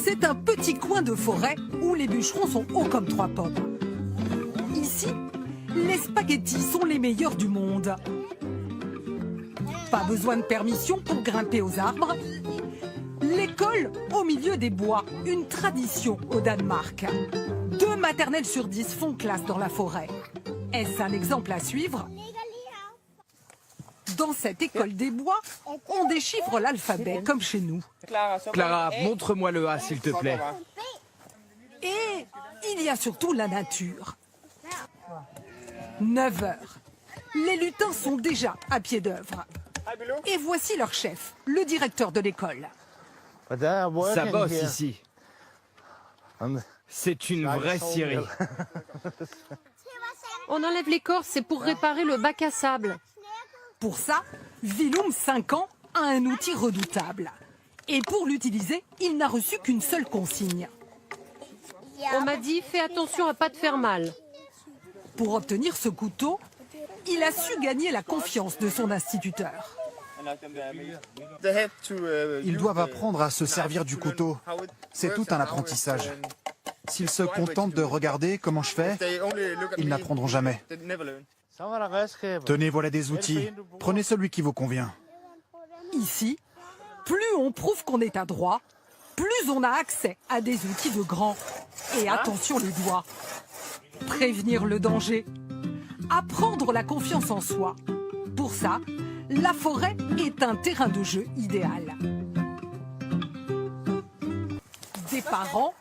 C'est un petit coin de forêt où les bûcherons sont hauts comme 3 pommes. Ici, les spaghettis sont les meilleurs du monde. Pas besoin de permission pour grimper aux arbres. L'école au milieu des bois, une tradition au Danemark. 2 maternelles sur 10 font classe dans la forêt. Est-ce un exemple à suivre? Dans cette école des bois, on déchiffre l'alphabet comme chez nous. Clara, montre-moi le A, s'il te plaît. Et il y a surtout la nature. 9 heures. Les lutins sont déjà à pied d'œuvre. Et voici leur chef, le directeur de l'école. Ça bosse ici. C'est une vraie scierie. On enlève l'écorce, c'est pour réparer le bac à sable. Pour ça, Willum, 5 ans, a un outil redoutable. Et pour l'utiliser, il n'a reçu qu'une seule consigne. On m'a dit, fais attention à pas te faire mal. Pour obtenir ce couteau, il a su gagner la confiance de son instituteur. Ils doivent apprendre à se servir du couteau. C'est tout un apprentissage. S'ils se contentent de regarder comment je fais, ils n'apprendront jamais. Tenez, voilà des outils. Prenez celui qui vous convient. Ici, plus on prouve qu'on est adroit, plus on a accès à des outils de grands. Et attention les doigts. Prévenir le danger. Apprendre la confiance en soi. Pour ça, la forêt est un terrain de jeu idéal. Des parents,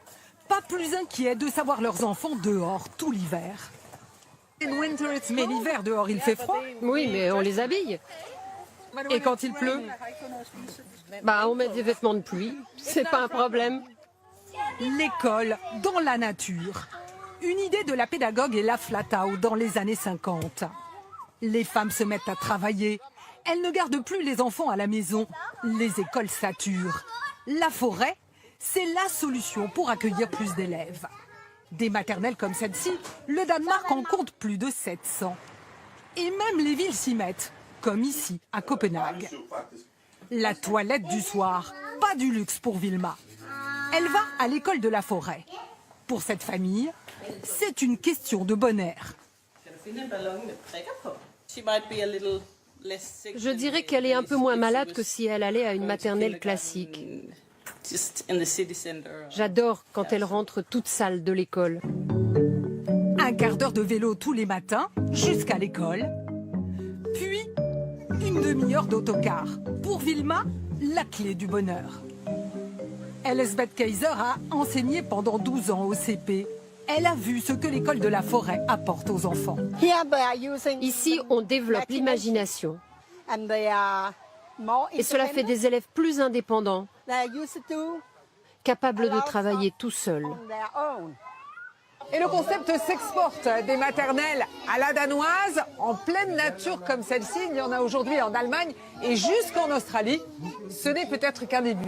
pas plus inquiets de savoir leurs enfants dehors tout l'hiver. Mais l'hiver dehors, il fait froid. Oui, mais on les habille. Et quand il pleut? Bah, on met des vêtements de pluie. C'est pas un problème. L'école dans la nature. Une idée de la pédagogue Ella Flatau dans les années 50. Les femmes se mettent à travailler. Elles ne gardent plus les enfants à la maison. Les écoles saturent. La forêt, c'est la solution pour accueillir plus d'élèves. Des maternelles comme celle-ci, le Danemark en compte plus de 700. Et même les villes s'y mettent, comme ici, à Copenhague. La toilette du soir, pas du luxe pour Vilma. Elle va à l'école de la forêt. Pour cette famille, c'est une question de bon air. Je dirais qu'elle est un peu moins malade que si elle allait à une maternelle classique. J'adore quand elle rentre toute sale de l'école. Un quart d'heure de vélo tous les matins jusqu'à l'école. Puis, une demi-heure d'autocar. Pour Vilma, la clé du bonheur. Elisabeth Kaiser a enseigné pendant 12 ans au CP. Elle a vu ce que l'école de la forêt apporte aux enfants. Ici, on développe l'imagination. Et cela fait des élèves plus indépendants, capables de travailler tout seuls. Et le concept s'exporte des maternelles à la danoise, en pleine nature comme celle-ci. Il y en a aujourd'hui en Allemagne et jusqu'en Australie. Ce n'est peut-être qu'un début.